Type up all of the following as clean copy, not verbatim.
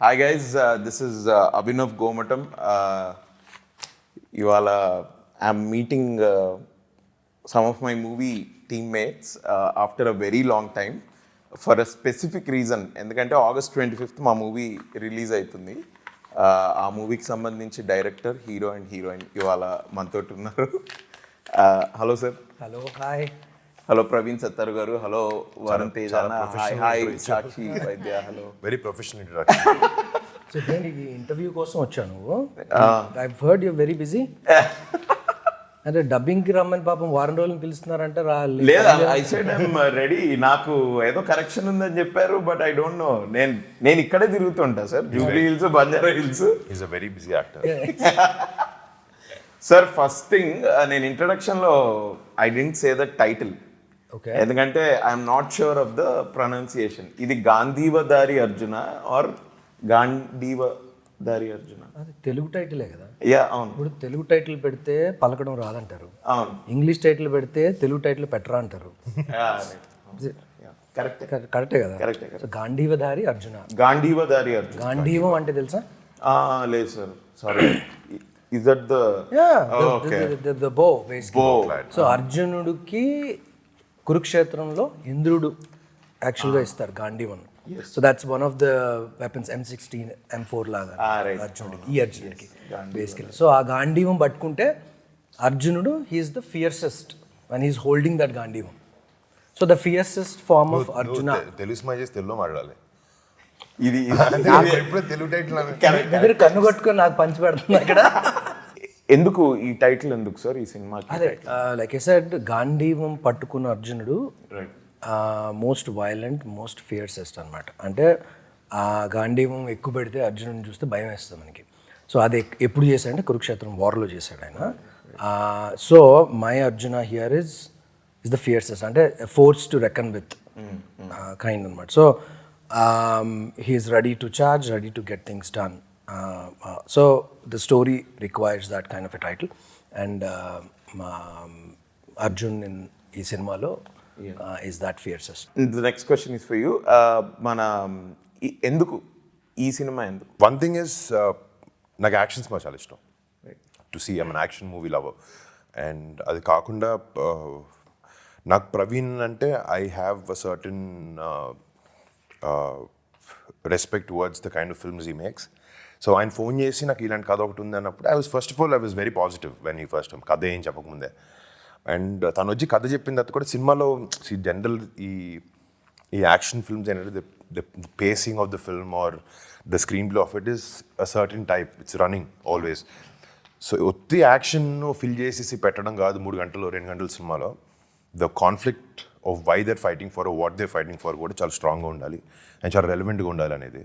Hi guys, this is Abhinav Gomatam. Ivala I'm meeting some of my movie teammates after a very long time for a specific reason. ఎందుకంటే August 25th మా movie release అవుతుంది. ఆ మూవీకి సంబంధించి director, hero and heroine ఇవాళ మనతో ఉన్నారు. Hello sir. Hello, hi. Hello Praveen Sattaru garu. Hello Varun Tej అన్న. Hi Sakshi Vaidya. Hello. Very professional introduction. So నేను ఈ ఇంటర్వ్యూ కోసం వచ్చాను. I heard you very busy. అంటే డబ్బింగ్కి రమ్మని పాపం వారం రోజులు పిలుస్తున్నారంటే లేదా? I said I'm ready. నాకు ఏదో కరెక్షన్ ఉందని చెప్పారు, బట్ ఐ డోంట్ నో. నేను ఇక్కడే తిరుగుతుంటా sir, Jubilee Hills, Banjara Hills. Is a very busy actor. Sir, first thing, నేను ఇంట్రడక్షన్లో I didn't say the title. ఎందుకంటే I'm not sure of the pronunciation. ఇది గాంధీవధారి అర్జున ఆర్ గాంధీవధారి అర్జున? అది తెలుగు టైటిలే కదా. యా, అవును. ఇప్పుడు తెలుగు టైటిల్ పెడితే పలకడం రాదంటారు. అవును. ఇంగ్లీష్ టైటిల్ పెడితే తెలుగు టైటిల్ పెట్టరా అంటారు. కరెక్టే కదా. సో గాంధీవధారి అర్జున. గాంధీవధారి అర్జున. గాంధీవం అంటే తెలుసా? లేదు sir, sorry. Is that the the bow basically. So అర్జునుడికి కురుక్షేత్రంలో ఇంద్రుడు యాక్చువల్గా ఇస్తారు గాంధీవం. So that's one of the weapons. M16 M4 లాగా అర్జునుడికి, ఈ అర్జునుడికి బేసికలీ. సో ఆ గాంధీవం పట్టుకుంటే అర్జునుడు he's the fiercest and he's holding that గాంధీవం. So the fiercest form of Arjuna. Telugu స్మా చేసి తెలుగులో మాట్లాడాలి. ఇది తెలుగు టైటిల్ దగ్గర కన్ను కొట్టుకొని నాకు పంచి పెడుతుంది అక్కడ. ఎందుకు ఈ టైటిల్ ఎందుకు సార్ ఈ సినిమాకి? అదే లైక్ ఐ సెడ్, గాంధీవం పట్టుకున్న అర్జునుడు మోస్ట్ వైలెంట్, మోస్ట్ ఫియర్సెస్ట్ అనమాట. అంటే ఆ గాంధీవం ఎక్కువ పెడితే అర్జునుడిని చూస్తే భయం వేస్తుంది మనకి. సో అది ఎప్పుడు చేశాడంటే కురుక్షేత్రం వార్లో చేశాడు ఆయన. So my Arjuna here is the fiercest, అంటే force to reckon with kind అనమాట. So he is ready to charge, ready to get things done. So the story requires that kind of a title, and Arjun in ee cinemalo is that fiercest. The next question is for you. Mana enduku ee cinema enduku? One thing is నాకు actions మా చాలా ఇష్టం. To see I'm an action movie lover. And అది కాకుండా నాకు ప్రవీణ్ అంటే I have a certain respect towards the kind of films he makes. So ఆయన phone చేసి నాకు ఇలాంటి కథ ఒకటి ఉంది అన్నప్పుడు I was very positive when he first కథ ఏం చెప్పకముందే. అండ్ తను వచ్చి కథ చెప్పిన తర్వాత కూడా సినిమాలో జనరల్ ఈ యాక్షన్ ఫిల్మ్స్ ఏంటంటే the pacing of the film or the screen play of it is a certain type, it's running always. So ఒత్తి యాక్షన్ ఫిల్ చేసేసి పెట్టడం కాదు 3 గంటలు 2 గంటల సినిమాలో. The conflict of why they're fighting for, what they're fighting for కూడా చాలా స్ట్రాంగ్గా ఉండాలి అండ్ చాలా రెలవెంట్గా ఉండాలి అనేది.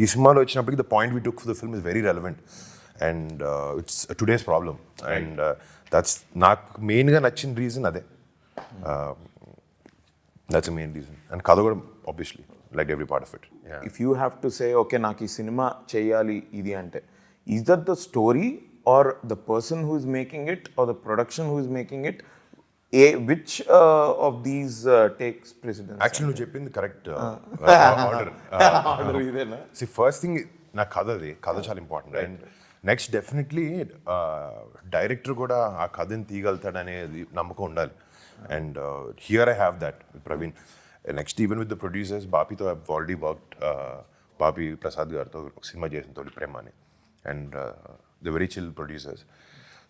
ఈ సినిమాలో వచ్చినప్పటికీ the point we took for the film is very relevant and it's today's problem. And that's నాకు మెయిన్గా నచ్చిన రీజన్ అదే. That's main reason. అండ్ కథ కూడా obviously like every part of it. If you have to say okay నాకు ఈ cinema చేయాలి ఇది అంటే, is that the story or the person who is making it or the production who is making it? Which of these takes precedence? Actually, నువ్వు చెప్పింది correct order. ఇదేనా? C first thing నాకు కథ చాలా important. And next definitely director కూడా ఆ కథని తీయగలుగుతాడు అనేది నమ్మకం ఉండాలి. And here I have that with Praveen. Next even with the producers, బాపీతో I already worked. Bapi Prasad గారితో సినిమా చేసిన తోటి ప్రేమ అని. And the very chill producers.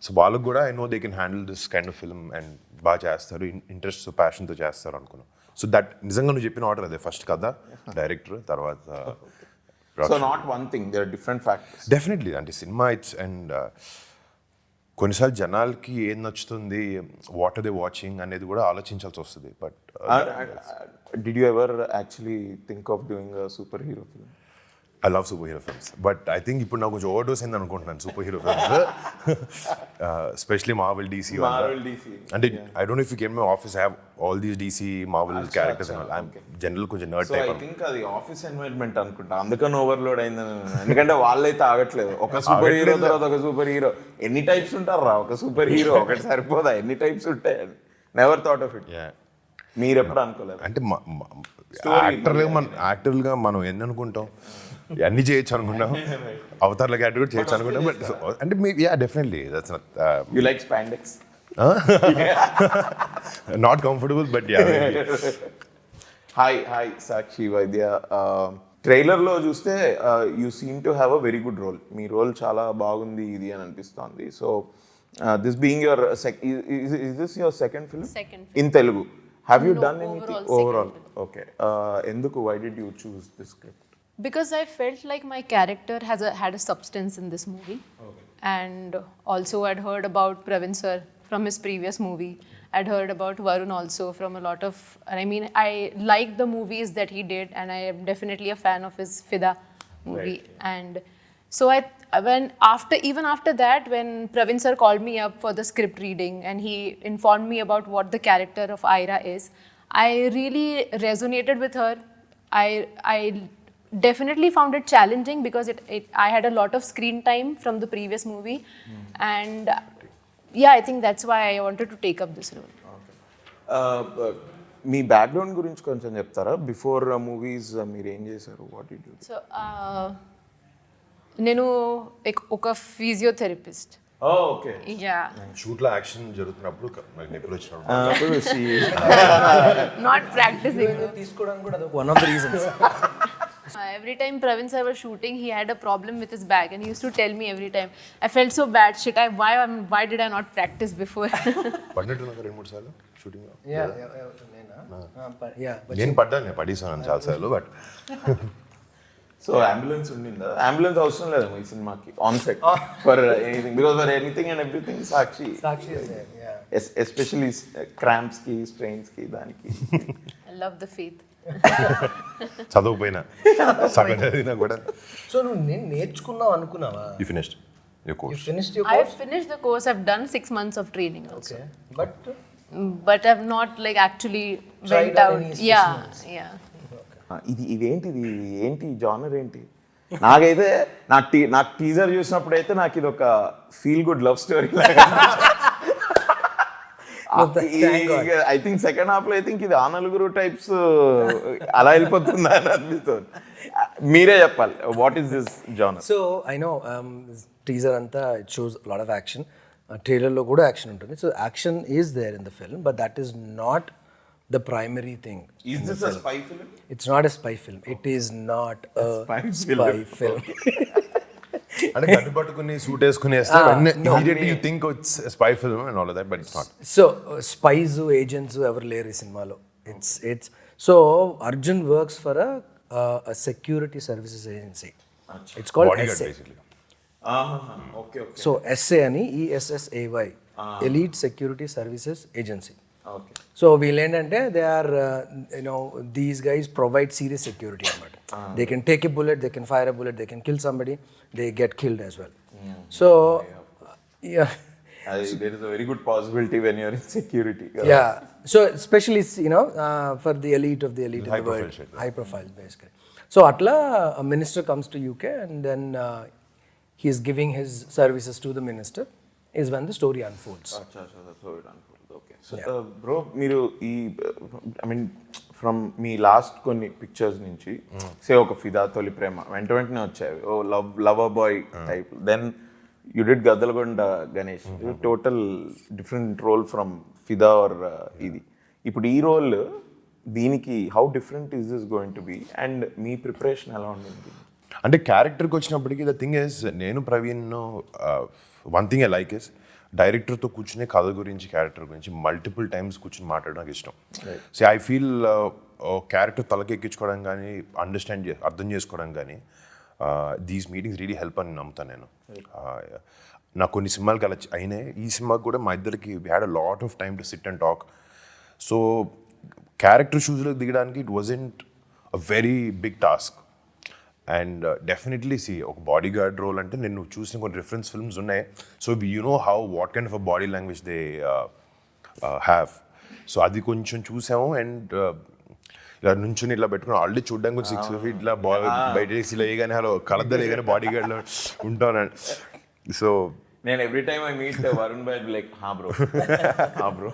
So వాళ్ళకు కూడా I know they can handle this kind of film and బాగా చేస్తారు, ఇంట్రెస్ట్ ప్యాషన్తో చేస్తారు అనుకున్నాను. సో దట్ నిజంగా నువ్వు చెప్పిన ఆర్డర్ అదే, ఫస్ట్ కథ, డైరెక్టర్, తర్వాత. So not one thing, there are different factors. Definitely అంటే సినిమా ఇట్స్. అండ్ కొన్నిసార్లు జనాలకి ఏం నచ్చుతుంది, వాట్ ఆర్ దే వాచింగ్ అనేది కూడా ఆలోచించాల్సి వస్తుంది. But did you ever actually think of doing a super hero film? I love superhero films, but I think ఇప్పుడు నాకు కొంచెం ఓవర్డోస్ అయింది అనుకుంటున్నాను super hero films, especially Marvel DC. అంటే I don't know if you came my office, I have all these DC Marvel characters and I am general కొంచెం nerd type. I think అది office environment అనుకుంటా, అందుకని overload అయింది. ఎందుకంటే వాళ్ళైతే ఆగట్లేదు, ఒక సూపర్ హీరో తర్వాత ఒక సూపర్ హీరో. ఎన్ని టైప్స్ ఉంటారు రా ఒక సూపర్ హీరో? ఒకటి సరిపోదా? ఎన్ని టైప్స్ ఉంటాయి? Never thought of it. మీరు ఎప్పుడు అనుకోలేదు? అంటే యాక్టర్గా మనం ఎన్ని అనుకుంటాం, అన్ని చేయొచ్చు అనుకున్నాం, అవతార్ల క్యారెక్టర్ కూడా చేయొచ్చు అనుకున్నాం. బట్ అంటే మీ definitely that's you like spandex? Not comfortable but hi Sakshi Vaidya. ట్రైలర్లో చూస్తే you seem to have a very good role. మీ రోల్ చాలా బాగుంది ఇది అని అనిపిస్తోంది. So this being your is this your second film? Second film. In Telugu. Have you No, done anything overall, overall? second film. Okay. Enduku, why did you choose this script? Because I felt like my character had a substance in this movie. Okay. And also I'd heard about Praveen sir from his previous movie. I'd heard about Varun also from a lot of, I mean, I like the movies that he did, and I am definitely a fan of his Fida movie. Right. And so even after that, when Praveen sir called me up for the script reading and he informed me about what the character of Ira is, I really resonated with her. I definitely found it challenging because I had a lot of screen time from the previous movie. And yeah, I think that's why I wanted to take up this role. Me background గురించి కొంచెం చెప్తారా? Before movies మీరు ఏం చేశారు? What did you do? So నేను ఒక physiotherapist. Okay. Yeah, షూట్లో action జరుగుతున్నప్పుడు నాకు నొప్పులు వచ్చినప్పుడు నాట్ ప్రాక్టీసింగ్. తీసుకోవడానికి కూడా one of the reasons. Every time Praveen sir was shooting, he had a problem with his back, and he used to tell me every time. I felt so bad. Shit, why did I not practice before? పడినట్టున్నా 2-3 సార్లు shooting. Yeah. నేను పడ్డాను, పడేసాను చాలా సార్లు. But so ambulance ఉండిందా? Ambulance అవసరం లేదు ఈ సినిమాకి on set for anything, because for anything and everything Sakshi especially cramps కి, స్ట్రెయిన్స్ కి, దానికి. I love the faith. చదవకపోయినా సగం చదివినా కూడా. సో నువ్వు నేను నేర్చుకున్నావు అనుకున్నావా? You finished your course. I've finished the course. I've done 6 months of training also. Okay. But I've not like actually Tried went out out. any Yeah. ఏంటి genre ఏంటి? నాకైతే నాకు టీజర్ చూసినప్పుడు అయితే నాకు ఇది ఒక feel good love story. I think second half లో ఐ థింక్ ఇది ఆ నలుగురు టైప్స్ అలా వెళ్ళిపోతుందా అని అనిపిస్తుంది. మీరే చెప్పాలి, what is this genre? So I know teaser అంతా it shows lot of action. ట్రైలర్లో కూడా యాక్షన్ ఉంటుంది. So action is there in the film, but that is not the primary thing. Is this a spy film? It's not a spy film. It is not a spy film. అంటే కన్ను పట్టుకుని suit వేసుకుని వేస్తే immediately you think it's spy film and all of that, but it's not. So spies agents ఎవరు లేరు ఈ సినిమాలో. It's so Arjun works for a security services agency. It's called bodyguard SA. Basically. Okay. So SA అని ESSAY, Elite Security Services Agency. Okay. So వీళ్ళు ఏంటంటే they are these guys provide serious security అనమాట. They can take a bullet, they can fire a bullet, they can kill somebody, they get killed as well. So there is a very good possibility when you're in security. yeah, so especially for the elite of the elite in the world, high profile basically. So atla a minister comes to UK and then he is giving his services to the minister is when the story unfolds. Bro, మీరు ఈ I mean from మీ last కొన్ని pictures నుంచి say ఒక ఫిదా, తొలి ప్రేమ వెంటనే వచ్చాయి, ఓ lover boy type. Then you did Gaddalakonda Ganesh, total different role from Fidaa or ఇది. ఇప్పుడు ఈ రోల్ దీనికి how different is this going to be and మీ ప్రిపరేషన్ ఎలా ఉండింది? అంటే క్యారెక్టర్కి వచ్చినప్పటికీ ద థింగ్ ఇస్, నేను Praveen one thing I like is డైరెక్టర్తో కూర్చునే కథ గురించి, క్యారెక్టర్ గురించి మల్టిపుల్ టైమ్స్ కూర్చుని మాట్లాడడం నాకు ఇష్టం. సో ఐ ఫీల్ క్యారెక్టర్ తలకెక్కించుకోవడం కానీ, అర్థం చేసుకోవడం కానీ దీస్ మీటింగ్స్ రియలీ హెల్ప్ అని నమ్ముతాను నేను. నాకు కొన్ని సినిమాలకి అలా అయినాయి. ఈ సినిమాకి కూడా మా ఇద్దరికి we had a lot of time to sit and talk. So character షూస్లో దిగడానికి it wasn't a very big task. And definitely ఒక బాడీ గార్డ్ రోల్ అంటే నేను చూసిన కొన్ని రిఫరెన్స్ ఫిల్మ్స్ ఉన్నాయి. So you know what kind of a body language they have. So అది కొంచెం చూసాము. అండ్ ఇలా నుంచుని ఇట్లా పెట్టుకుని ఆల్రెడీ చూడడానికి కొంచెం 6 feet ఇట్లా బయట ఇలా వేయగానే హలో కలద్దలు వేయగానే బాడీ గార్డ్లో ఉంటాను. సో నేను every time I meet Varun bye like bro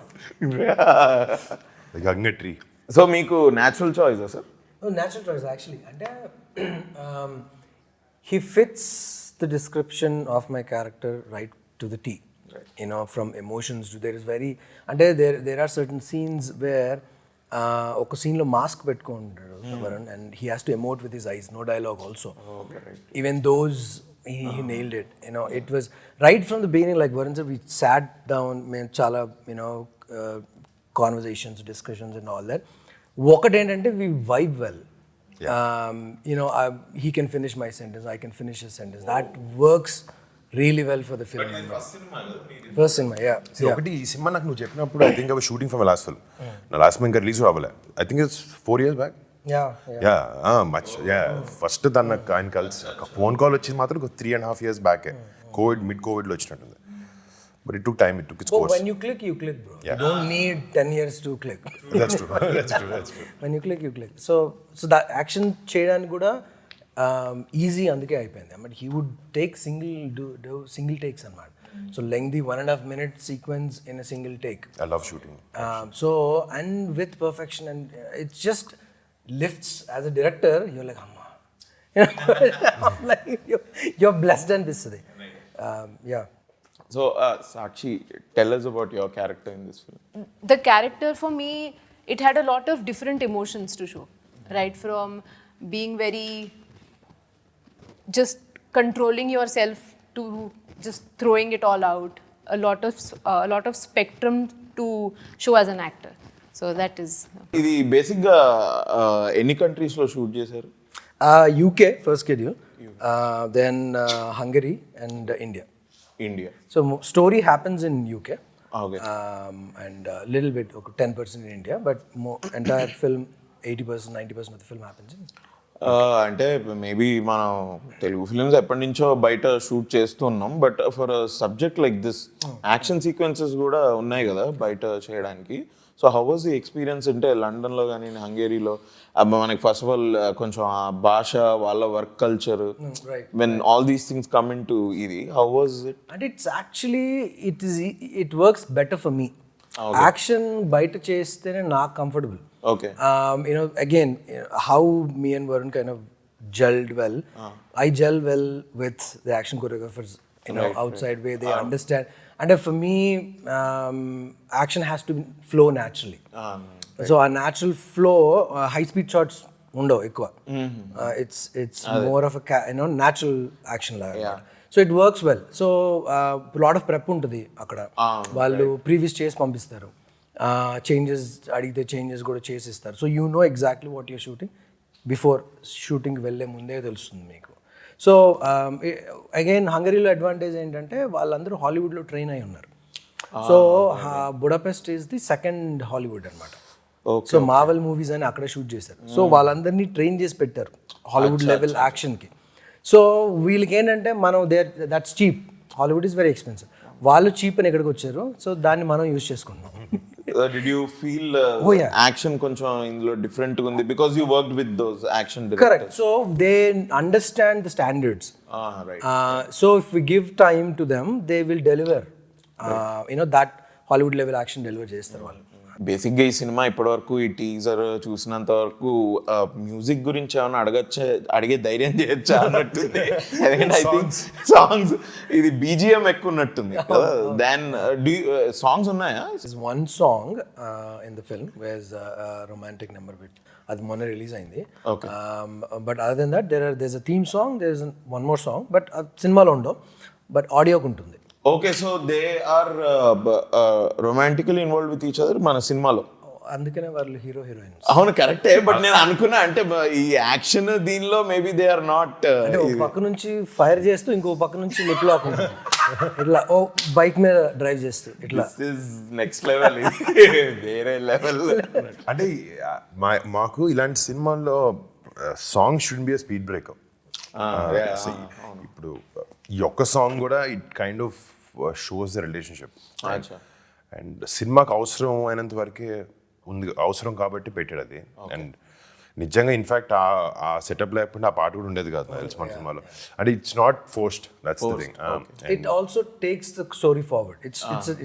గంగట్రీ. సో మీకు natural choice sir? Natural choice actually. అంటే he fits the description of my character right to the T. Right. You know, from emotions to there is very, and there are certain scenes where ఒక scene లో mask పెట్టుకుంటాడు Varun, and he has to emote with his eyes, no dialogue also. Okay, right. Even those he nailed it. You know, it was right from the beginning, like Varun said, we sat down, మేము చాలా conversations, discussions and all that. ఒకటి ఏంటంటే we vibe well. He can finish my sentence, I can finish his sentence. That works really well for the film. First cinema, yeah. See, ఒకటి ఈ cinema నాకు నువ్వు చెప్పినప్పుడు I think I was shooting for my last film. నా last film ఇంకా release అవ్వలే. I think it's 4 years back. First ఆయన కలిసి ఫోన్ కాల్ వచ్చింది మాత్రం 3.5 years బ్యాకే. మిడ్ కోవిడ్లో వచ్చినట్టుంది. But it took time, it took its course. When you click, bro. Yeah. You don't need 10 years to click. That's true. When you click. So that action cheyadaniki kuda easy అందుకే అయిపోయింది. But he would take single takes అన్నమాట. So lengthy 1.5 minute sequence in a single take. I love shooting. And with perfection, and it just lifts. As a director, you're like, amma. Like you're blessed and this today. Yeah. So, Sakshi, tell us about your character in this film. The character for me, it had a lot of different emotions to show, right? From being very just controlling yourself to just throwing it all out. A lot of spectrum to show as an actor. So that is. ఇది బేసిక్గా ఎన్ని కంట్రీస్లో shoot చేశారు? UK first schedule, then Hungary and India. So story happens in UK. Okay. And a little bit, 10% in India, but entire film, 80%, 90% of the film happens in. అంటే maybe మనం Telugu films ఎప్పటి నుంచో బయట షూట్ చేస్తున్నాం, but for subject like this action sequences కూడా ఉన్నాయి కదా బయట చేయడానికి. So how was the experience? అంటే లండన్లో కానీ హంగేరీలో మనకి ఫస్ట్ ఆఫ్ ఆల్ కొంచెం ఆ భాష, వాళ్ళ work culture, when all these things come in to ఇది, how was it? And it's actually it works better for me. Action బయట చేస్తేనే నాకు comfortable. Okay. Again, how me and Varun kind of gelled well. I gel well with the action choreographers, outside where they understand. And for me, action has to flow naturally. Right. So a natural flow, high-speed shots undo ekkuva. It's more of a natural action laga. Yeah. So it works well. So a lot of prep untadi akkada. Vallu previous chase pampistaru. Changes అడిగితే changes కూడా చేసిస్తారు. So you know exactly what you're shooting before shooting వెళ్ళే ముందే తెలుస్తుంది మీకు. So again హంగరీలో advantage ఏంటంటే వాళ్ళందరూ హాలీవుడ్లో ట్రైన్ అయి ఉన్నారు. So Budapest is the second Hollywood అనమాట. సో మార్వెల్ మూవీస్ అని అక్కడ షూట్ చేశారు. సో వాళ్ళందరినీ ట్రైన్ చేసి పెట్టారు హాలీవుడ్ లెవెల్ యాక్షన్కి. సో వీళ్ళకి ఏంటంటే మనం that's cheap. Hollywood is very expensive. వాళ్ళు చీప్ అని ఎక్కడికి వచ్చారు. సో దాన్ని మనం యూజ్ చేసుకున్నాం. Did you feel action కొంచెం ఇందులో డిఫరెంట్ గా ఉంది because you worked with those action directors? Correct. So they understand the standards. Right. So if we give time to them, they will deliver. That Hollywood level action deliver చేస్తారు వాళ్ళు. బేసిక్గా ఈ cinema ఇప్పటివరకు ఈ teaser చూసినంత వరకు music గురించి ఏమైనా అడిగే ధైర్యం చేయొచ్చా అన్నట్టుంది. ఎందుకంటే ఐ థింక్ సాంగ్స్ ఇది బీజిఎం ఎక్కువ ఉన్నట్టుంది. దెన్ సాంగ్స్ ఉన్నాయా? One song in the film where romantic number with అది మొన్న రిలీజ్ అయింది. But other than that there is a theme song, there is one more song, but సినిమాలో ఉండవు, but ఆడియోకి ఉంటుంది. Okay, so they are romantically involve with each other మన సినిమాలో. అందుకనే వాళ్ళు హీరో హీరోయిన్స్. అవును, కరెక్టే. బట్ నేను అనుకున్నా అంటే ఈ యాక్షన్ దీనిలో మేబీ దే ఆర్ నాట్. ఒక పక్క నుంచి ఫైర్ చేస్తూ ఇంకో పక్క నుంచి లిప్ లాక్ ఇట్లా బైక్ మీద డ్రైవ్ చేస్తూ ఇట్లా నెక్స్ట్ లెవెల్, వేరే లెవెల్. అంటే మాకు ఇలాంటి సినిమాల్లో song should be a speed breaker. ఇప్పుడు ఈ ఒక్క సాంగ్ కూడా it kind of shows the relationship. And సినిమాకి అవసరం అయినంత వరకే ఉంది, అవసరం కాబట్టి పెట్టాడు అది. అండ్ నిజంగా ఇన్ఫాక్ట్ ఆ సెటప్ లేకపోతే ఆ పాట కూడా ఉండేది కాదు నాకు తెలిసి మన సినిమాలో. అంటే it's not forced, that's the thing. It also takes the story forward.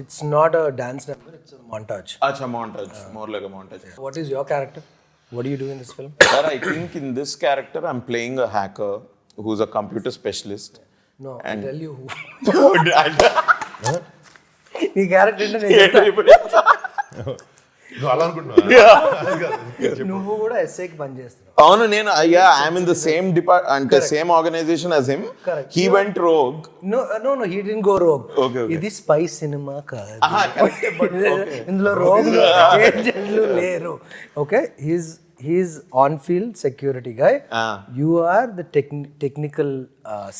It's not a dance number, it's a montage. Acha, montage, more like a montage. What is your character? What do you do in this film? Sir, I think in this character I'm playing a hacker who's a computer specialist. No, I And- tell you who. నీ character అంటే నేను చెప్తా. నువ్వు అలా అనుకుంటున్నా నువ్వు కూడా ఎస్ఐకి పని చేస్తున్నావు. అవును, నేను ఐఎమ్ ఇన్ ద సేమ్ అంటే same organisation as him. Correct. He went rogue. No, he didn't go rogue. Okay. ఇది స్పై సినిమా కాదు. ఇందులో But- రోగులు ఏజెంట్లు లేరు. Okay, he's on field security guy. You are the technical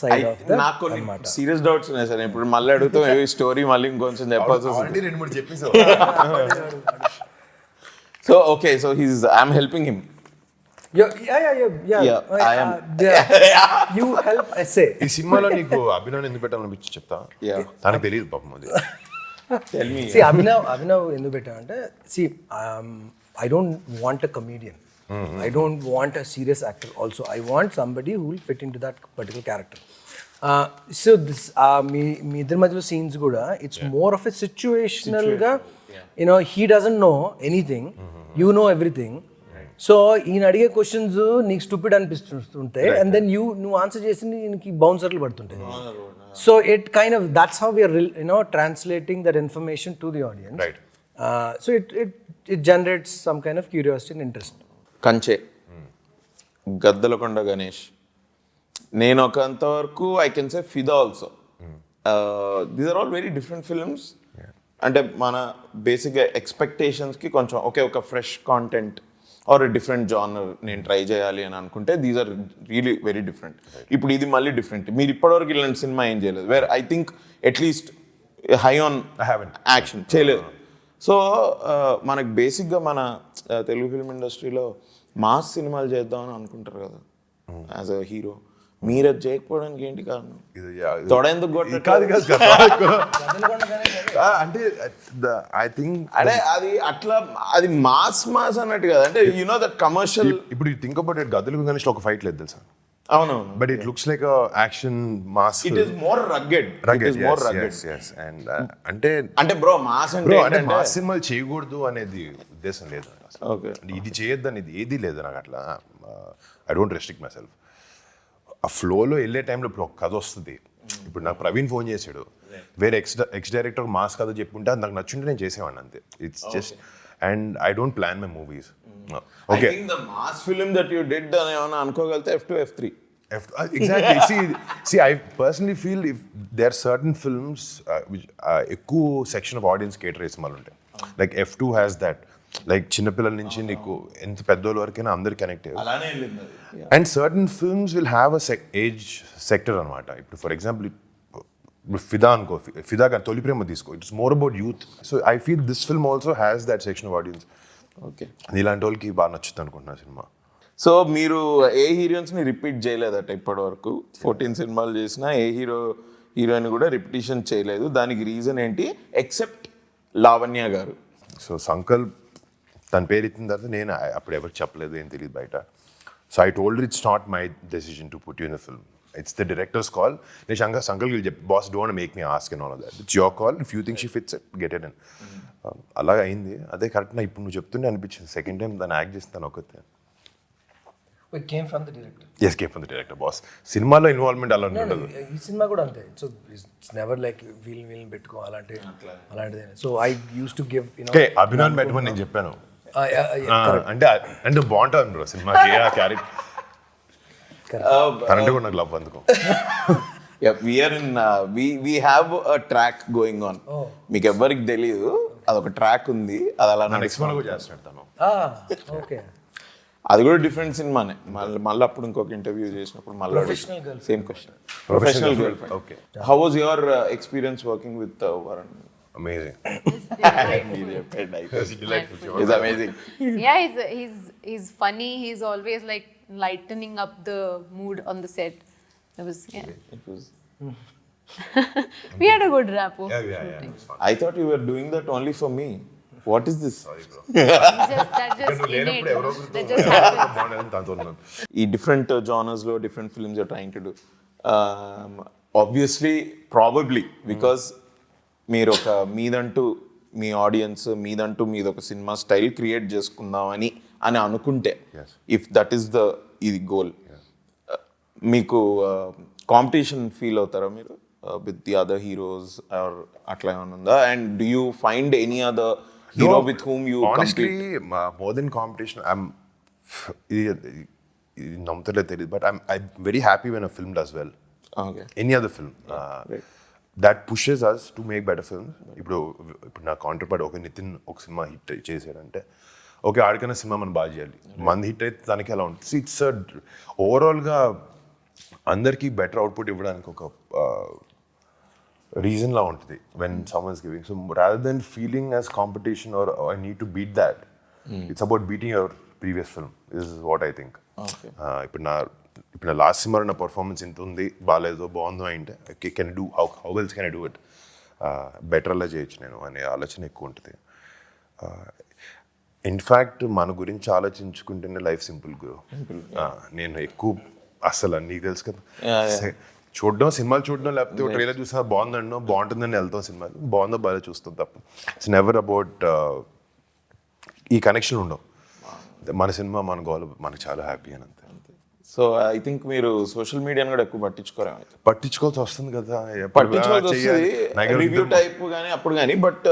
side of the నాకు కొన్ని అన్నమాట. సీరియస్ డౌట్స్ ఉన్నాయి సార్. ఇప్పుడు మళ్ళీ అడుగుతాం ఈ స్టోరీ మళ్ళీ ఇంకొంచెం చెప్పాల్సి వస్తుంది. ఆల్రెడీ 2-3 చెప్పేసావు. So okay, so I'm helping him. Yeah. I am. You help essay. ఈ సినిమాలో నీకు అభినవ్ ఎందుకు పెట్టాలనిపించి చెప్తా. Yeah. తనకు తెలియదు పాపం అది. Tell me. See, Abhinav ఎందుకు పెట్టా అంటే, see, I don't want a comedian. I don't want a serious actor also. I want somebody who will fit into that particular character. So this మీ ఇద్దరి మధ్యలో సీన్స్ కూడా it's more of a situational గా, he doesn't know anything, you know everything. So ఈయన అడిగే questions నీకు stupid అనిపిస్తుంటాయి, and then నువ్వు answer చేసి నీకు బౌన్సర్లు పడుతుంటాయి. So it kind of that's how we're translating that information to the audience. Right. So it generates some kind of curiosity and interest. Kanche, Gaddalakonda Ganesh, నేను ఒకంతవరకు I can say Fidaa also. These are all very different films. అంటే మన బేసిక్గా ఎక్స్పెక్టేషన్స్కి కొంచెం ఒక fresh content or different genre నేను try చేయాలి అని అనుకుంటే these are really very different. ఇప్పుడు ఇది మళ్ళీ డిఫరెంట్. మీరు ఇప్పటివరకు ఇలాంటి సినిమా ఏం చేయలేదు where I think at least high on action చేయలేదు. సో మనకు బేసిక్గా మన తెలుగు ఫిల్మ్ ఇండస్ట్రీలో మాస్ సినిమాలు చేద్దామని అనుకుంటారు కదా యాజ్ అ హీరో. మీరు అది చేయకపోవడానికి ఏంటి కారణం? తొడ ఎందుకు అంటే ఐ థింక్ అదే అది అట్లా అది మాస్ అన్నట్టు కదా. అంటే యు నో దట్ కమర్షియల్. ఇప్పుడు థింక్ అబౌట్ ఇట్, గదులు గణేష్ ఒక ఫైట్ లేదు తెలుసా? అవునవును. But it looks like action mass. It is more rugged. And అంటే బ్రో మాస్ అంటే మాస్ సినిమాలు చేయకూడదు అనేది ఉద్దేశం లేదు అసలు. ఓకే, ఇది చేయొద్దు అనేది ఏది లేదు నాకు అట్లా. I don't restrict my self. ఆ ఫ్లోలో వెళ్ళే టైంలో ఇప్పుడు ఒక కథ వస్తుంది. ఇప్పుడు నాకు ప్రవీణ్ ఫోన్ చేశాడు, వేరే ఎక్స్ డైరెక్టర్ మాస్ కథ చెప్పుకుంటే అది నాకు నచ్చుంటే నేను చేసేవాడిని అంతే. It's just and I don't plan my movies. Okay, I think the mass film that you did అని ఏమైనా అనుకోగలితే F2 F3. Exactly. See, I personally feel if there are certain films which ఎక్కువ సెక్షన్ ఆఫ్ ఆడియన్స్ కేటర్ చేసి మళ్ళీ ఉంటాయి. Like F2 has that. Like చిన్నపిల్లల నుంచి నీకు ఎంత పెద్దోళ్ళ వరకైనా అందరు కనెక్ట్ అయ్యారు. అలానే వెళ్ళింది. And certain films will have a age sector అనమాట. ఇప్పుడు ఫర్ ఎగ్జాంపుల్ ఫిదా అనుకో, ఫిదా కానీ తొలి ప్రేమ తీసుకో, it's more about youth. So I feel this film also has that section of audience. Okay, ఇలాంటి వాళ్ళకి బాగా నచ్చుతుంది అనుకుంటున్నా సినిమా. సో మీరు ఏ హీరోయిన్స్ని రిపీట్ చేయలేదట ఇప్పటి వరకు? 14 సినిమాలు చేసినా ఏ హీరోయిన్ కూడా రిపిటేషన్ చేయలేదు. దానికి రీజన్ ఏంటి ఎక్సెప్ట్ లావణ్య గారు? సో సంకల్ప్ తన పేరు ఇచ్చిన తర్వాత నేను అప్పుడు ఎవరికి చెప్పలేదు, ఏం తెలియదు బయట. So I told it's not my decision to put you in the film, it's the directors call. నేను సంకల్కి చెప్పి boss don't make me ask and all of that, it's your call, if you think she fits it get it. And అలాగే అయింది. అదే correct. నా ఇప్పుడు నువ్వు చెప్తుంటే అనిపించింది సెకండ్ టైం దాన్ని యాక్ట్ చేస్తాను ఒకతే. It came from the director. Yes, came from the director, boss. సినిమాలో ఇన్వాల్వ్మెంట్ అలా ఉండదు. ఈ సినిమా కూడా అంతే. So it's never like wheel పెట్టుకో అలాంటిది. So I use to give okay, Abhinav పెట్టమని నేను చెప్పాను. అంటే బాగుంటుంది బ్రో సినిమాకి ఆ క్యారెక్టర్. తనంటే కూడా నాకు లవ్ అందుకో. we have a track going on. మీకు ఎవరికి తెలియదు, అదొక ట్రాక్ ఉంది. అది అలా నెక్స్ట్ సినిమా కూడా చేస్తాడు తను. ఓకే, అది కూడా డిఫరెంట్ సినిమానే. మళ్ళీ అప్పుడు ఇంకొక ఇంటర్వ్యూ చేసినప్పుడు మళ్ళీ same question. Professional girl friend. Okay, how was your experience working with Varun? Amazing. It's amazing. Yeah, he's funny. He's always like lightening up the mood on the set. It was It was. we had a good rapport. Yeah, it was fun. I thought you were doing that only for me. What is this? Sorry bro. That just innate. That just happened. బాగుండేది తనతో ఉన్నాను. ఈ different జానర్స్లో different films you're trying to do. Obviously probably because మీరు ఒక మీదంటూ మీ audience మీదంటూ మీద ఒక cinema style create చేసుకుందామని అనుకుంటే, ఇఫ్ దట్ ఈస్ ద ఇది గోల్, మీకు కాంపిటీషన్ ఫీల్ అవుతారా మీరు with the other heroes or అట్లా ఏమైనా ఉందా? And do you find any other hero with whom you honestly more than competition ఇది నమ్ముతలే తెలియదు but I'm very happy when a film does well. Okay. Any other film that pushes us to make better films. ఇప్పుడు నా counter part ఒక నితిన్ ఒక cinema hit చేశాడంటే okay ఆడికైనా cinema మనం బాగా చేయాలి, మంది హిట్ అయితే దానికి ఎలా ఉంటుంది. ఇట్స్ ఓవరాల్గా అందరికీ బెటర్ అవుట్పుట్ ఇవ్వడానికి ఒక రీజన్ లా ఉంటుంది when someone's giving. So rather than feeling as competition or I need to beat that, it's about beating your previous film is what I think. ఇప్పుడు నా లాస్ట్ సినిమా నా performance ఇంత ఉంది, బాగాలేదో బాగుందో అంటే can do how wells can I do it, better అలా చేయొచ్చు నేను అనే ఆలోచన ఎక్కువ ఉంటుంది. ఇన్ఫ్యాక్ట్ మన గురించి ఆలోచించుకుంటేనే లైఫ్ సింపుల్ గురు. నేను ఎక్కువ అసలు నీకు తెలుసు కదా, చూడడం సినిమాలు చూడడం లేకపోతే ఒక ట్రైలర్ చూసా బాగుందన్నో బాగుంటుందని వెళ్తాం, సినిమాలు బాగుందో బాగా చూస్తాం తప్ప ఇట్స్ నెవర్ అబౌట్ ఈ కనెక్షన్ ఉండవు. మన సినిమా మన గోల్ మనకు చాలా హ్యాపీ అని అంతే. సో ఐ థింక్ మీరు సోషల్ మీడియాని కూడా ఎక్కువ పట్టించుకోరేమో. పట్టించుకోవాల్సి వస్తుంది కదా, పట్టించుకోవాల్సి వస్తుంది రివ్యూ టైప్ కానీ అప్పుడు కానీ, బట్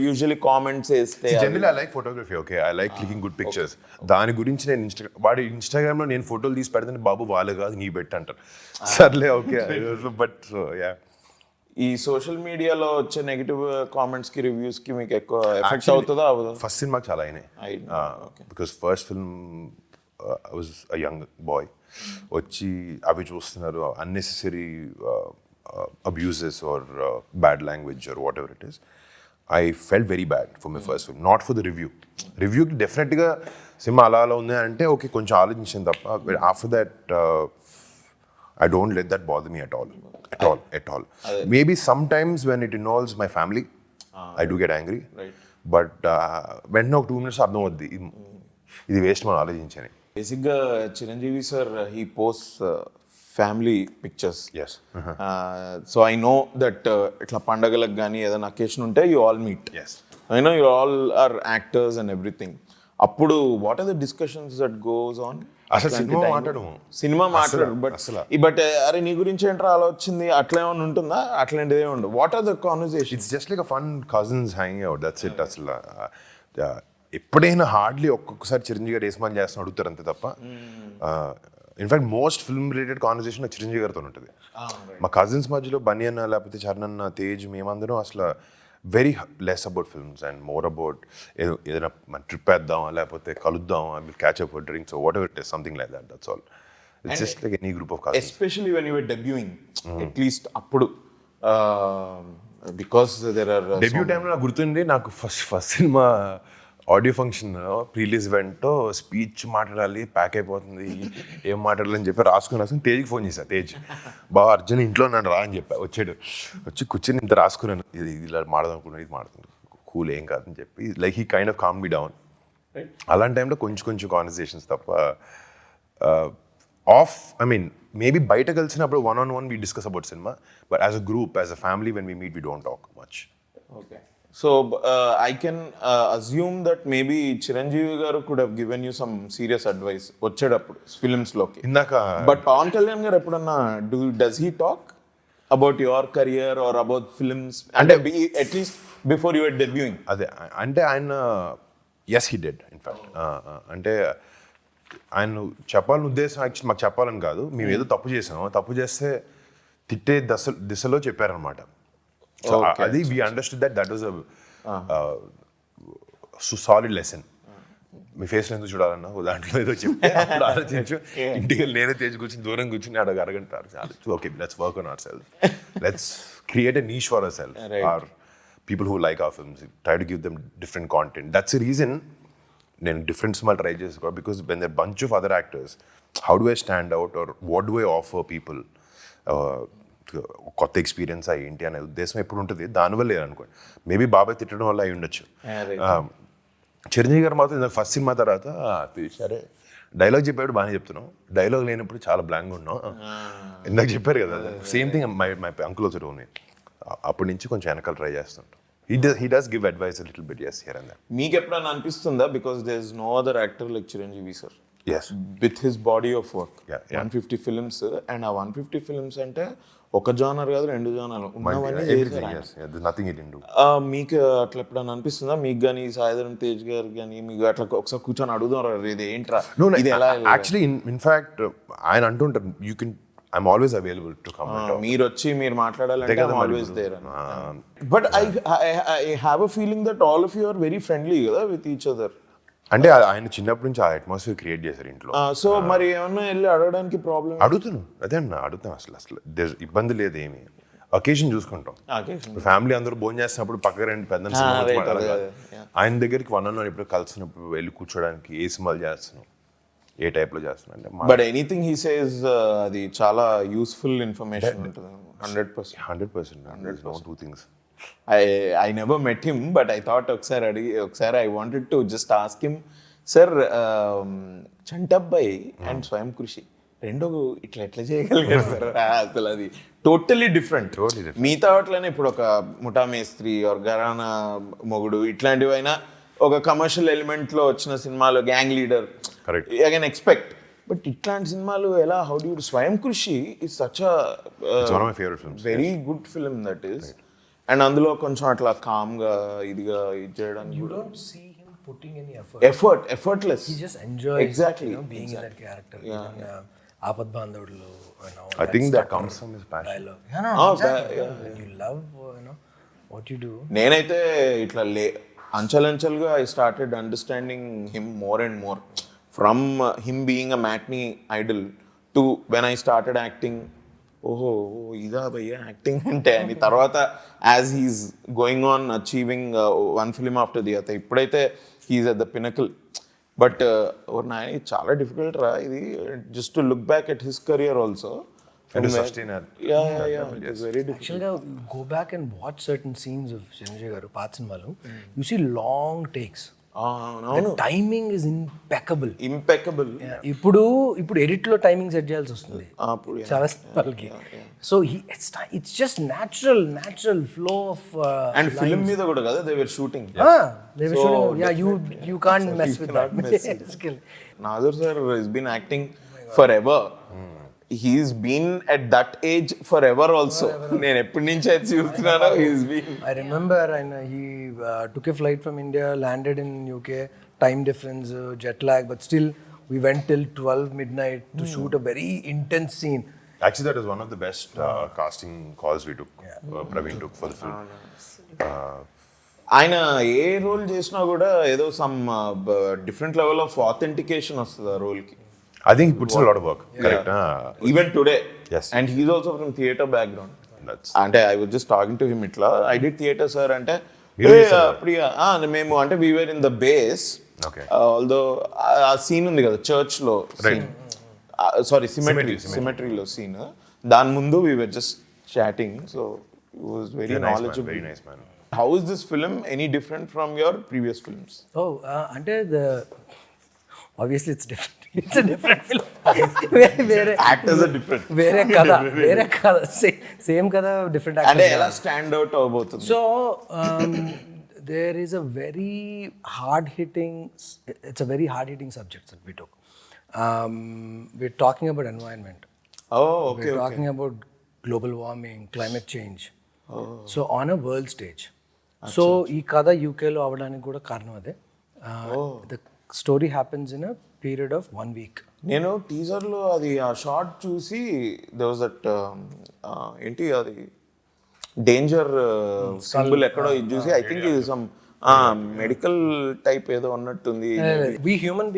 యూజువల్లీ కామెంట్స్ వేస్తే generally I like photography, okay I like clicking good pictures. దాని గురించి నేను వాడి ఇన్స్టాగ్రామ్లో నేను ఫోటోలు తీసి పెడితే బాబు వాళ్ళు కాదు నీ బెట్ అంటారు. సర్లే ఓకే బట్ సో యా. ఈ సోషల్ మీడియాలో వచ్చే నెగిటివ్ కామెంట్స్ కి రివ్యూస్ కి మీకు ఎక్కువ ఎఫెక్ట్ అవుతుందా? ఫస్ట్ సినిమాకి చాలా అయినాయి because first film I was a young boy, వచ్చి అవి చూస్తున్నారు unnecessary abuses or bad language or whatever it is. I felt very bad for my first film, not for the రివ్యూకి డెఫినెట్గా cinema అలా అలా ఉంది అంటే ఓకే కొంచెం ఆలోచించాను తప్ప after that I don't let that bother me at all. Maybe sometimes when it involves my family, I do get angry. Right. But when no 2 minutes అర్థం అవుద్ది ఇది వేస్ట్ మనం ఆలోచించని. బేసిక్గా Chiranjeevi sir he post family pictures. Yes. So I know that ఇట్లా పండగలకు కానీ ఏదైనా అకేషన్ ఉంటే you all meet. Yes. I know you all are actors and everything. అప్పుడు what are the discussions that goes on? అసలు సినిమా మాట్లాడు but అరే నీ గురించి ఏంట్రా అలా వచ్చింది అట్లా ఏమైనా ఉంటుందా? అట్లాంటిది ఏమి ఉండదు. What are the conversation? It's just like a fun cousins hanging out, that's it. అసలు ఎప్పుడైనా హార్డ్లీ ఒక్కొక్కసారి చిరంజీవి గారు ఏస్మాన్ చేస్తాను అడుగుతారు అంతే తప్ప in fact most film related conversation నాకు చిరంజీవి గారితో ఉంటుంది. మా కజిన్స్ మధ్యలో బన్నీ అన్న లేకపోతే చరణ్ అన్న తేజ్ మేమందరం అసలు very less about films and more about ఏదైనా మన ట్రిప్ వేద్దామా లేకపోతే కలుద్దామా, will catch up for drinks whatever it is, something like that, that's all. It's just like any group of cousins. Especially when you were debuting at least అప్పుడు because there are debut టైంలో నాకు గుర్తుంది, నాకు first cinema audio function prerelease event speech మాట్లాడాలి pack అయిపోతుంది ఏం మాట్లాడాలని చెప్పి రాసుకుని తేజ్కి ఫోన్ చేశాను. తేజ్ బాగా అర్జున్ ఇంట్లో నన్ను రా అని చెప్పా. వచ్చి కూర్చొని ఇంత రాసుకున్నాను, ఇది ఇలా మాడదాం అనుకున్నాను, ఇది మాడుతుంది కూల్ ఏం కాదని చెప్పి like he kind of calm me down. అలాంటి టైంలో కొంచెం కాన్వర్సేషన్స్ తప్ప ఐ మీన్ మేబీ బయట కలిసినప్పుడు 1-on-1 we discuss about cinema, but as a group, as a family, when we meet, we don't talk much. Okay. So I can assume that maybe Chiranjeevi garu could have given you some serious advice వచ్చేటప్పుడు films లోకి. But Pawan Kalyan గారు ఎప్పుడన్నా does he talk about your career or about films అంటే at least before you were debuting? అదే అంటే ఆయన yes he did in fact. అంటే ఆయన చెప్పాలని ఉద్దేశం యాక్చువల్లీ మాకు చెప్పాలని కాదు, మేము ఏదో తప్పు చేస్తే తిట్టే దిశలో చెప్పారనమాట. So అది we understood that was a solid lesson. Me face ఎందుకు చూడాలన్నా దాంట్లో ఏదో చెప్పి అప్పుడు ఆలోచించు, ఇంటికి నేనే తేజ్ కూర్చుని దూరం కూర్చుని అరగంట okay let's work on our self, let's create a niche for our self, or people who like our films, try to give them different content. That's a reason నేను డిఫరెంట్ సినిమాలు ట్రై చేసుకో, because when there bunch of other actors how do I stand out or what do I offer people, కొత్త experience ఏంటి అనే ఉద్దేశం ఎప్పుడు ఉంటుంది. దానివల్ల లేదనుకోండి, మేబీ బాబాయ్ తిట్టడం వల్ల అయి ఉండొచ్చు. చిరంజీవి గారు మాత్రం ఫస్ట్ సినిమా తర్వాత సరే డైలాగ్ చెప్పాడు బాగానే చెప్తున్నాం, డైలాగ్ లేనప్పుడు చాలా బ్లాంక్గా ఉన్నాం ఇందాక చెప్పారు కదా, same thing my uncle also told me. అప్పటి నుంచి కొంచెం వెనకాల ట్రై చేస్తుంటాం. He does give advice a little bit, yes, here and there. మీకు ఎప్పుడైనా అనిపిస్తుందా because there is no other actor like Chiranjeevi sir? Yes. With his body of work. Yeah, yeah. 150 films, and ఆ 150 films అంటే ఒక genre కాదు, 2 జానర్లు ఉన్నవన్నీ Everything, చేశారు ఆయన. yes. Yeah, there's nothing he didn't do. మీకు అట్లా ఎప్పుడైనా అనిపిస్తుందా, మీకు కానీ సాయిధరం తేజ్ గారు కానీ మీకు అట్లా ఒకసారి కూర్చొని అడుగుదాం, ఇది ఏంట్రా, No, ఇది ఎలా actually, in fact, ఆయన అంటుంటారు, I'm always available to come and talk. మీరు వచ్చి మీరు మాట్లాడాలంటే కదా మరి ఆల్వేస్ ఇప్పుడు. There. But I have a feeling that all of you are very friendly కదా విత్ ఈచ్ అదర్. అంటే ఆయన చిన్నప్పటి నుంచి ఆ అట్మాస్ఫియర్ క్రియేట్ చేశారు ఇంట్లో. సో మరి ఏమన్నా వెళ్ళి అడగడానికి ప్రాబ్లం? అడుగుతాను, అదే అన్న అడుగుతాను. అసలు ఇబ్బంది లేదు ఏమి. అకేషన్ చూసుకుంటాం. ఫ్యామిలీ అందరూ భోజనం చేస్తున్నప్పుడు పక్క రెండు పెద్ద ఆయన దగ్గరికి 1-on-1 ఇప్పుడు కలిసినప్పుడు వెళ్ళి కూర్చోడానికి ఏ సినిమాలు చేస్తున్నాం, ఏ టైప్ లో చేస్తున్నాం అంటే. బట్ ఎనీథింగ్ హీ సేస్ అది చాలా యూస్ఫుల్ ఇన్ఫర్మేషన్ ఉంటుంది. 100%. No two things. I never met him, but I thought ఒకసారి I wanted to just ask him, sir, Chantabbai and స్వయం కృషి రెండు ఎట్లా చేయగలిగారు సార్? అసలు అది టోటలీ డిఫరెంట్. మిగతా వాటిలోనే ఇప్పుడు ఒక ముఠా మేస్త్రి ఆర్ గరానా మొగుడు ఇట్లాంటివైనా ఒక కమర్షియల్ ఎలిమెంట్ లో వచ్చిన సినిమాలో gang leader I can expect. But ఇట్లాంటి సినిమాలు ఎలా, హౌ డు యు, స్వయం కృషి is such a very good film that is. And అందులో కొంచెం అట్లా కామ్గా ఇదిగా ఇది చేయడానికి You don't see him putting any effortless. He just enjoys Exactly. being in that character. Even Aapat Bandhavadlo, I think that comes from his passion. dialogue. Exactly. When you love what you do. నేనైతే ఇట్లా అంచెలంచెలుగా I started understanding him more and more from him being a matinee idol to when I started acting. ఓహో ఇదా భయ్యా acting అంటే అని. తర్వాత as he's going on achieving one film after the other, ఇప్పుడైతే he's at the pinnacle. But నాయన చాలా difficult రా ఇది, just to look back at his career also. And to sustain that. Yeah, it's very difficult. Actually, go back and watch certain scenes of Sanjay Garu Paat Cinemalu. You see long takes. The timing is impeccable. ఇప్పుడు edit లో timing set చేయాల్సి వస్తుంది చాలా సినిమాలకి. So it's just natural flow of. And film మీద కూడా కదా they were shooting. You can't mess with that. Nazar sir has been acting forever. He's been at that age forever also. నేను ఎప్పటి నుంచి అయితే చూస్తున్నానో he's been. I remember he took a flight from India, landed in UK, time difference, jet lag, but still we went till 12 midnight to shoot a very intense scene. Actually, that was one of the best casting calls we took. Praveen took for the film. ఆయన ఏ role చేసినా కూడా ఏదో some different level of authentication వస్తుంది ఆ రోల్కి. I think he puts in a lot of work. Correct. Even today. Yes. And he's also from theatre background. అంటే I was just talking to him ఇట్లా, I did theatre sir అంటే మేము అంటే we were in the base. Okay. Although ఆ scene ఉంది కదా church లో scene, sorry సిమెట్రీలో scene, దాని ముందు we were just chatting, so he was very knowledgeable. Very nice man. How is this film any different from your previous films? అంటే obviously it's different. It's a different film. Actors are different. వేరే కథ same కథ different అంటే ఎలా stand out అవబోతుంది? So there is a very hard hitting subject that we took. We're talking about environment. We're talking about global warming, climate change. So on a world stage. So ఈ కథ యూకేలో అవడానికి కూడా కారణం అదే. The story happens in a period of 1 week. నేను టీజర్లో అది ఆ షార్ట్ చూసి there was that ఏంటి అది డేంజర్ సింబల్ ఎక్కడో ఇది చూసి ఐ థింక్ ఇది సమ్ మెడికల్ టైప్ ఏదో ఉన్నట్టుంది. We human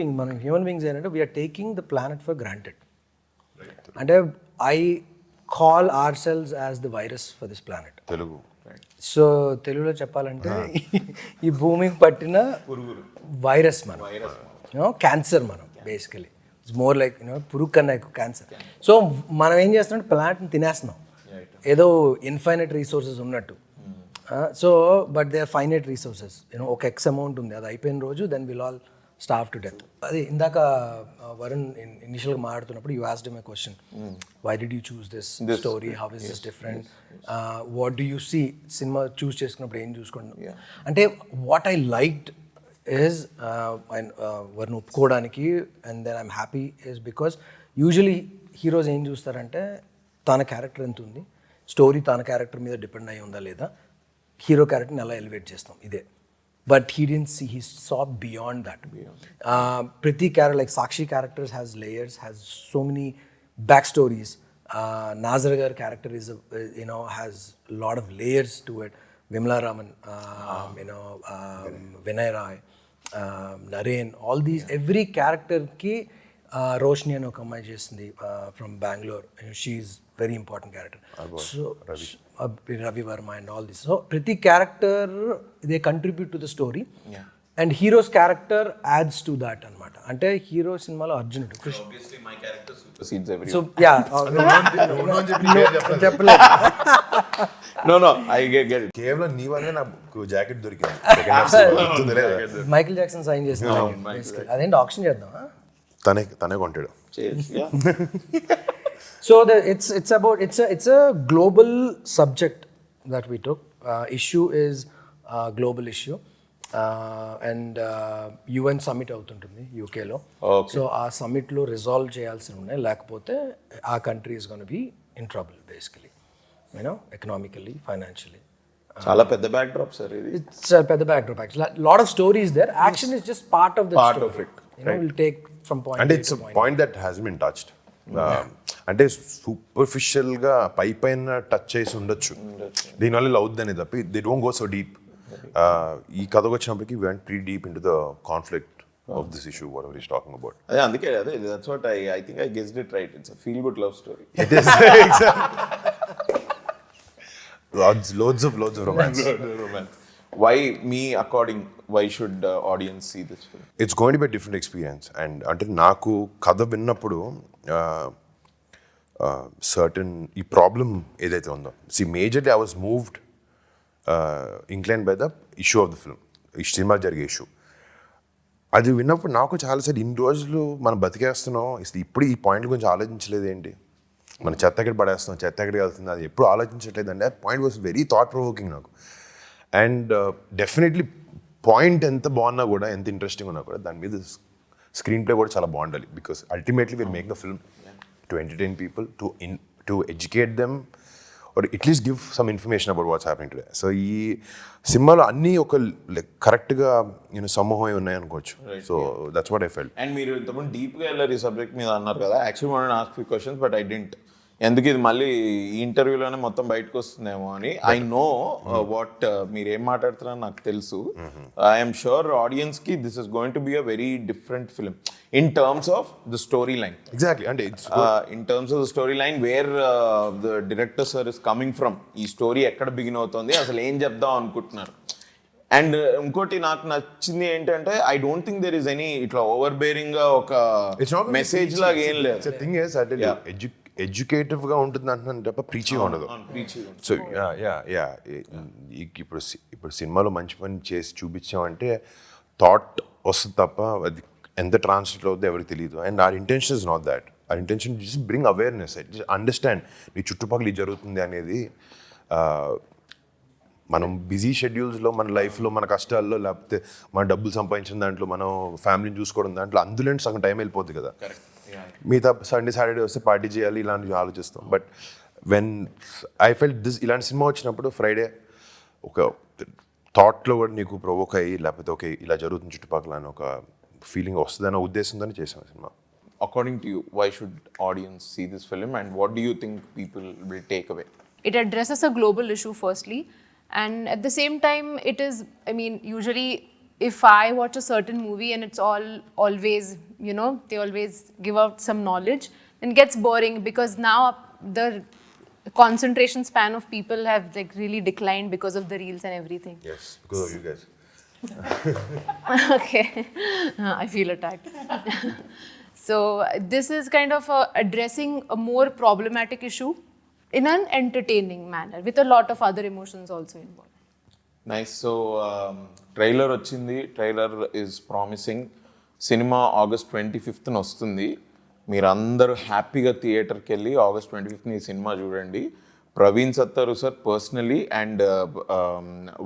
beings ఏంటంటే we are taking the planet for granted. అంటే I call ourselves as the virus for this planet. Telugu. So తెలుగులో చెప్పాలంటే ఈ భూమికి పట్టిన వైరస్ మనం, క్యాన్సర్ మనం బేసికలీ. ఇట్స్ మోర్ లైక్ పురుగు కన్నా ఎక్కువ క్యాన్సర్. సో మనం ఏం చేస్తున్నాం, ప్లాంట్ని తినేస్తున్నాం ఏదో ఇన్ఫైనైట్ రీసోర్సెస్ ఉన్నట్టు. So but they are finite resources, ఒక ఎక్స్ అమౌంట్ ఉంది, అది అయిపోయిన రోజు then will all starve to death. అది ఇందాక వరుణ్ ఇనిషియల్గా మాట్లాడుతున్నప్పుడు you asked him a question, why did you choose this story, how is this different, what do you see, cinema choose చేసుకున్నప్పుడు ఏం చూసుకుంటున్నాం అంటే వాట్ ఐ లైక్డ్ is వారిని ఒప్పుకోవడానికి and then I'm happy is because usually heroes ఏం చూస్తారంటే తన character ఎంత ఉంది, స్టోరీ తన క్యారెక్టర్ మీద డిపెండ్ అయి ఉందా లేదా, హీరో క్యారెక్టర్ని ఎలా ఎలివేట్ చేస్తాం ఇదే. But he didn't see, he saw beyond that. Priti character, like Sakshi characters has layers, has so many backstories. Nazar gar character is, has a lot of layers to it. Vimla Raman, Vinay Rai, Naren, all these, every character ki, Roshni and Okamai Jesndi from Bangalore, she's very important character. So, Ravi Verma and all this. So, Priti character, they contribute to the story. Yeah. And hero's character adds to that anamata. Ante hero cinema lo Arjunudu. Obviously my character supersedes everyone. So yeah. No, I get it. కేవలం నీ వల్లే నాకు jacket దొరికింది. Michael Jackson sign చేసిన అదేంటి option చేద్దామా? తనే కొంటాడు. Yeah. So it's a global subject that we took. Issue is global issue, and UN summit అవుతుంటుంది UK లో. So ఆ summit లో resolve చేయాల్సి ఉన్నాయి, లేకపోతే ఆ country is going to be in trouble basically, economically, financially. చాలా పెద్ద బ్యాక్ డ్రాప్ సార్ ఇది. It's a పెద్ద backdrop actually. Lot of stories there. Action is just part of the Part story. of it. We'll take from point అంటే A it's to point point that has been touched. అంటే సూపర్ఫిషియల్గా పైన touch చేసి ఉండొచ్చు, దీనివల్ల ఇలా అవుద్దని తప్పి they don't go so deep. ఈ కథకు వచ్చినప్పటికి we went pre deep in to the conflict of this issue what ever is talking about. అదే అందుకే that's what I think I guessed it right. It's a feel good love story. It is loads of romance. Why me according, why should audience see this film? It's going to be a different experience. And అంటే నాకు కథ విన్నప్పుడు certain ఈ problem ఏదైతే ఉందో, majorly I was moved incline by the issue of the film, ఈ సినిమా జరిగే ఇష్యూ. అది విన్నప్పుడు నాకు చాలాసార్లు ఇన్ని రోజులు మనం బతికేస్తున్నాం, ఇప్పుడు ఈ పాయింట్ గురించి ఆలోచించలేదు ఏంటి, మన చెత్త ఎక్కడ పడేస్తున్నాం, చెత్త ఎక్కడికి వెళ్తుంది, అది ఎప్పుడు ఆలోచించట్లేదు అంటే point was very thought provoking నాకు. అండ్ డెఫినెట్లీ పాయింట్ ఎంత బాగున్నా కూడా, ఎంత ఇంట్రెస్టింగ్ ఉన్నా కూడా, దాని మీద స్క్రీన్ ప్లే కూడా చాలా బాగుండాలి. Because ultimately will make the film to entertain people, to educate them, or at least give some information about what's happening today. So ఈ సినిమాలో అన్నీ ఒక కరెక్ట్గా సమూహం ఉన్నాయి అనుకోవచ్చు. So that's what I felt. And మీరు ఇంతకుముందు డీప్గా వెళ్ళారు ఈ సబ్జెక్ట్ మీద అన్నారు కదా. Actually want to ask few questions but I didn't. ఎందుకు ఇది మళ్ళీ ఈ ఇంటర్వ్యూలోనే మొత్తం బయటకు వస్తుందేమో అని. ఐ నో వాట్ మీరు ఏం మాట్లాడుతున్నారో నాకు తెలుసు. ఐఎమ్ షూర్ ఆడియన్స్కి this is going to be a very different film in terms of the story line. Exactly. అంటే in terms of the story line where the director sir is coming from, ఈ story ఎక్కడ begin అవుతుంది, అసలు ఏం చెప్దాం అనుకుంటున్నారు. And ఇంకోటి నాకు నచ్చింది ఏంటంటే I don't think there is any ఇట్లా ఓవర్ బేరింగ్ గా ఒక మెసేజ్ లాగా ఏం లేదు. ఎడ్యుకేటివ్గా ఉంటుంది అంటున్నాను తప్ప ప్రీచింగ్ ఉండదు. సో ఇప్పుడు సినిమాలో మంచి పని చేసి చూపించామంటే థాట్ వస్తుంది తప్ప అది ఎంత ట్రాన్స్లేట్ అవుతుందో ఎవరికి తెలియదు. And our intention is not that. Our intention just bring awareness, understand నీ చుట్టుపక్కల ఇది జరుగుతుంది అనేది. మనం బిజీ షెడ్యూల్స్లో, మన లైఫ్లో, మన కష్టాల్లో, లేకపోతే మన డబ్బులు సంపాదించిన దాంట్లో, మనం ఫ్యామిలీని చూసుకోవడం దాంట్లో, అందులో సగం టైం వెళ్ళిపోద్ది కదా. మిగతా సండే సాటర్డే వస్తే పార్టీ చేయాలి ఇలాంటివి ఆలోచిస్తాం. But when I felt this, ఇలాంటి సినిమా వచ్చినప్పుడు ఫ్రైడే ఒక థాట్లో కూడా నీకు ప్రొవోక్ అయ్యి, లేకపోతే ఓకే ఇలా జరుగుతుంది చుట్టుపక్కల అని ఒక ఫీలింగ్ వస్తుందన్న ఉద్దేశంతో చేసాం cinema. According to you, why should audience see this film and what do you think people will take away? It addresses a global issue firstly, and at the same time it is, I mean, usually if I watch a certain movie and it's always, they always give out some knowledge, then it gets boring because now the concentration span of people have like really declined because of the reels and everything. Yes, because of you guys. Okay. I feel attacked. So this is kind of addressing a more problematic issue in an entertaining manner with a lot of other emotions also involved. Nice. So trailer వచ్చింది. Trailer is promising. సినిమా August 25th వస్తుంది. మీరందరూ హ్యాపీగా థియేటర్కి వెళ్ళి August 25th ఈ సినిమా చూడండి. Praveen Sattaru sir personally and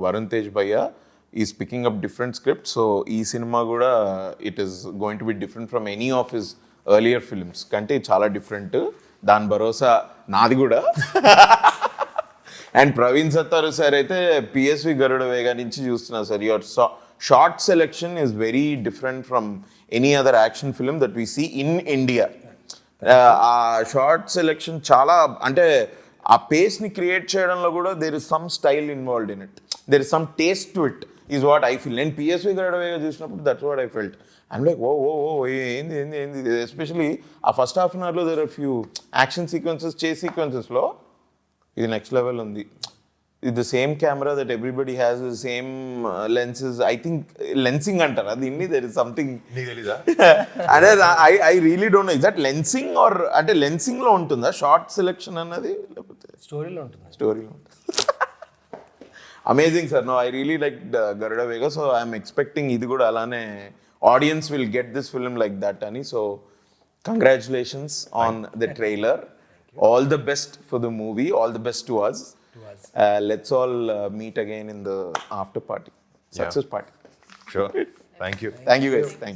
Varun Tej భయ్య is picking up different script. So ఈ సినిమా కూడా it is going to be different from any of his earlier films కంటే చాలా డిఫరెంట్. దాని భరోసా నాది కూడా. అండ్ ప్రవీణ్ సత్తారు సార్ అయితే పిఎస్వి గరుడ వేగ నుంచి చూస్తున్నారు sir. Your shot selection is very different from any other action film that we see in India. ఆ షార్ట్ సెలెక్షన్ చాలా అంటే ఆ పేస్ని క్రియేట్ చేయడంలో కూడా there is some style involved in it, there is some taste to it is what I feel. నేను PSV Garudavega చూసినప్పుడు that's what I felt. I'm like ఓ ఓ ఓ ఏంది ఏంది ఏంది. ఎస్పెషలీ ఆ ఫస్ట్ హాఫ్ అన్ అవర్లో there are few action sequences, chase సీక్వెన్సెస్లో ఇది నెక్స్ట్ లెవెల్ ఉంది. ఇది the same camera that everybody has, the same lenses. I think lensing అంటారు అది. ఇన్ని దెర్ ఇస్ సంథింగ్ నీకు తెలీదా? అదే I really don't know. Is that lensing or అంటే లెన్సింగ్లో ఉంటుందా షార్ట్ సెలెక్షన్ అన్నది, లేకపోతే స్టోరీలో ఉంటుంది. స్టోరీలో ఉంటుంది? Amazing sir. No I really like Garuda Vega. So I'm expecting ఇది కూడా అలానే audience will get this film like that అని. So congratulations on the trailer. All the best for the movie. All the best to us. Let's all meet again in the after party, success party. Sure. Thank you. Thank you guys. Thank you.